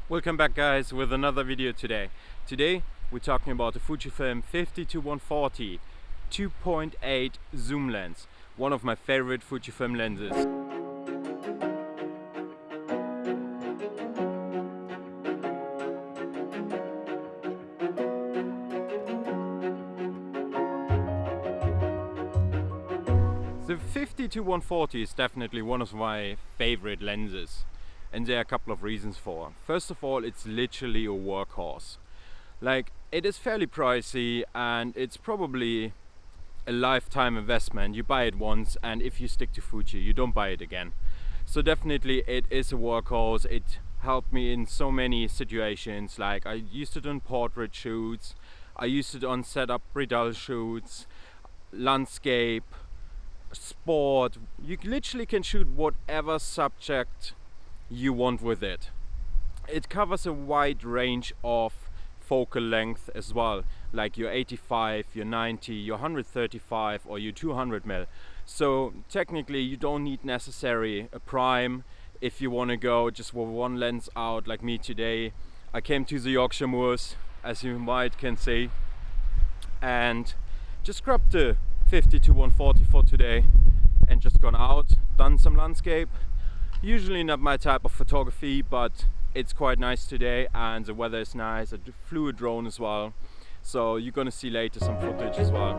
Welcome back guys with another video today. Today we're talking about the Fujifilm 50-140 2.8 zoom lens, one of my favorite Fujifilm lenses. The 50-140 is definitely one of my favorite lenses. And there are a couple of reasons for. First of all, it's literally a workhorse. Like, it is fairly pricey and it's probably a lifetime investment. You buy it once and if you stick to Fuji, you don't buy it again. So definitely it is a workhorse. It helped me in so many situations. Like, I used it on portrait shoots, I used it on setup Bridal shoots, landscape, sport. You literally can shoot whatever subject you want with it. It covers a wide range of focal length as well, like your 85, your 90, your 135 or your 200mm. So technically you don't need necessarily a prime if you want to go just with one lens out like me today. I came to the Yorkshire Moors, as you might can see, and just grabbed the 50-140 for today and just gone out, done some landscape. Usually not my type of photography, but it's quite nice today and the weather is nice. I flew a drone as well, so you're gonna see later some footage as well.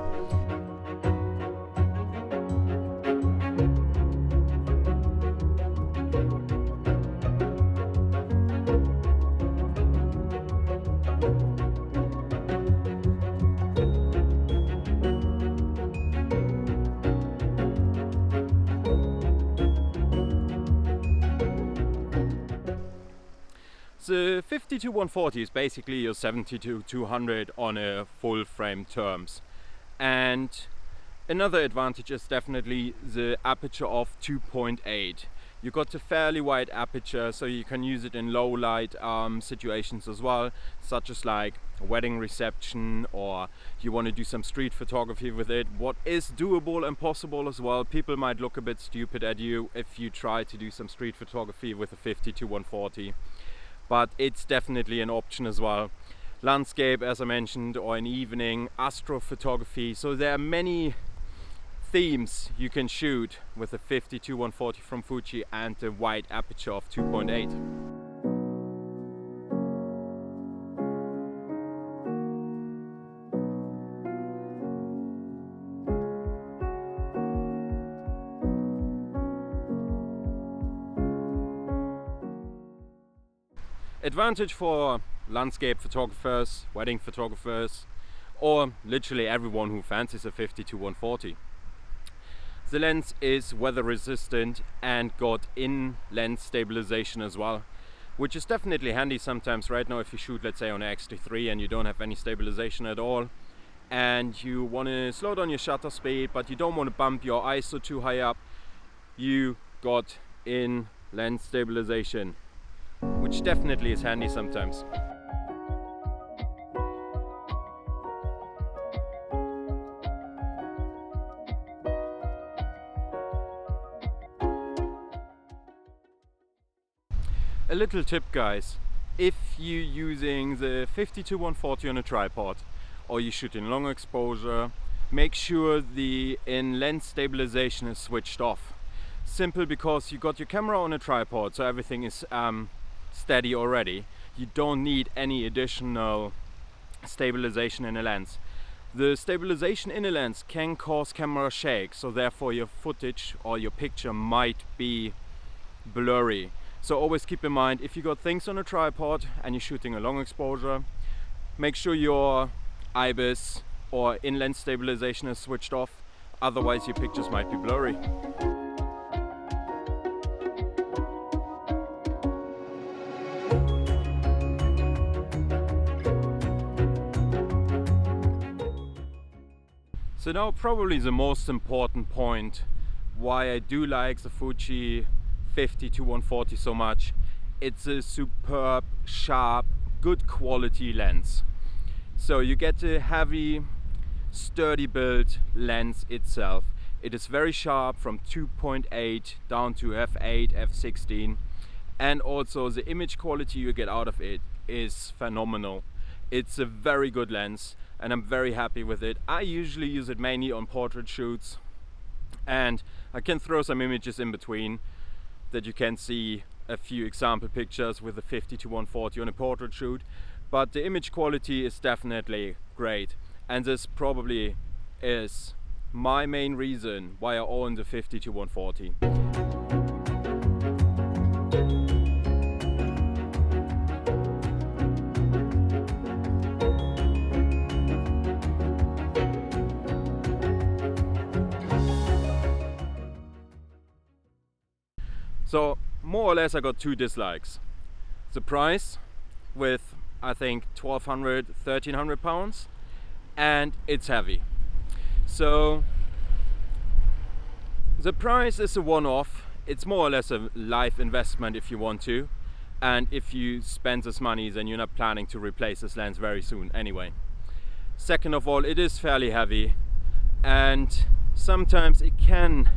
The 50-140 is basically your 70-200 on a full frame terms, and another advantage is definitely the aperture of 2.8. You got a fairly wide aperture, so you can use it in low light situations as well, such as like a wedding reception, or you want to do some street photography with it, what is doable and possible as well. People might look a bit stupid at you if you try to do some street photography with a 50-140. But it's definitely an option as well. Landscape, as I mentioned, or in evening, astrophotography. So there are many themes you can shoot with a 50-140 from Fuji and the wide aperture of 2.8. Advantage for landscape photographers, wedding photographers, or literally everyone who fancies a 50-140. The lens is weather resistant and got in lens stabilization as well, which is definitely handy sometimes. Right now, if you shoot, let's say, on an X-T3 and you don't have any stabilization at all, and you want to slow down your shutter speed, but you don't want to bump your ISO too high up, you got in lens stabilization, which definitely is handy sometimes. A little tip guys, if you're using the 50-140 on a tripod or you shoot in long exposure, make sure the in-lens stabilization is switched off. Simple, because you got your camera on a tripod, so everything is steady already. You don't need any additional stabilization in a lens. The stabilization in a lens can cause camera shake, so therefore your footage or your picture might be blurry. So always keep in mind, if you got things on a tripod and you're shooting a long exposure, make sure your IBIS or in-lens stabilization is switched off, otherwise your pictures might be blurry. So now probably the most important point why I do like the Fuji 50-140 so much. It's a superb, sharp, good quality lens. So you get a heavy, sturdy build lens itself. It is very sharp from 2.8 down to f8, f16, and also the image quality you get out of it is phenomenal. It's a very good lens and I'm very happy with it. I usually use it mainly on portrait shoots, and I can throw some images in between that you can see a few example pictures with the 50-140 on a portrait shoot, but the image quality is definitely great, and this probably is my main reason why I own the 50-140. So more or less I got two dislikes. The price with I think 1,200–1,300 pounds, and it's heavy. So the price is a one-off. It's more or less a life investment if you want to, and if you spend this money then you're not planning to replace this lens very soon anyway. Second of all, it is fairly heavy, and sometimes it can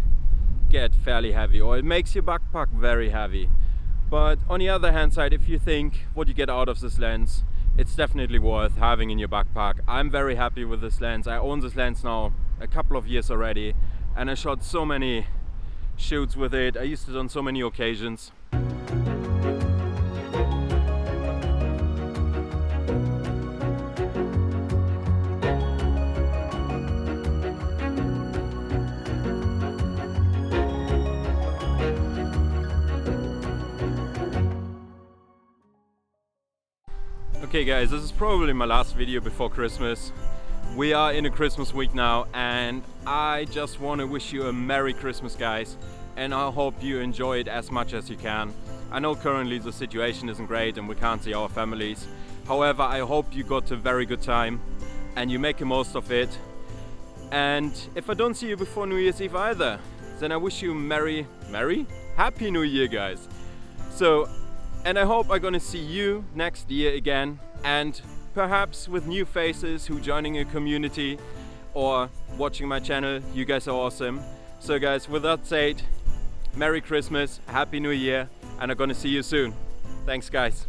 get fairly heavy, or it makes your backpack very heavy. But on the other hand side, if you think what you get out of this lens, it's definitely worth having in your backpack. I'm very happy with this lens. I own this lens now a couple of years already, and I shot so many shoots with it. I used it on so many occasions. Okay guys, this is probably my last video before Christmas. We are in a Christmas week now, and I just want to wish you a Merry Christmas, guys, and I hope you enjoy it as much as you can. I know currently the situation isn't great and we can't see our families. However, I hope you got a very good time and you make the most of it. And if I don't see you before New Year's Eve either, then I wish you Happy New Year, guys. And I hope I'm gonna see you next year again, and perhaps with new faces who joining a community or watching my channel. You guys are awesome. So guys, with that said, Merry Christmas, Happy New Year, and I'm gonna see you soon. Thanks guys.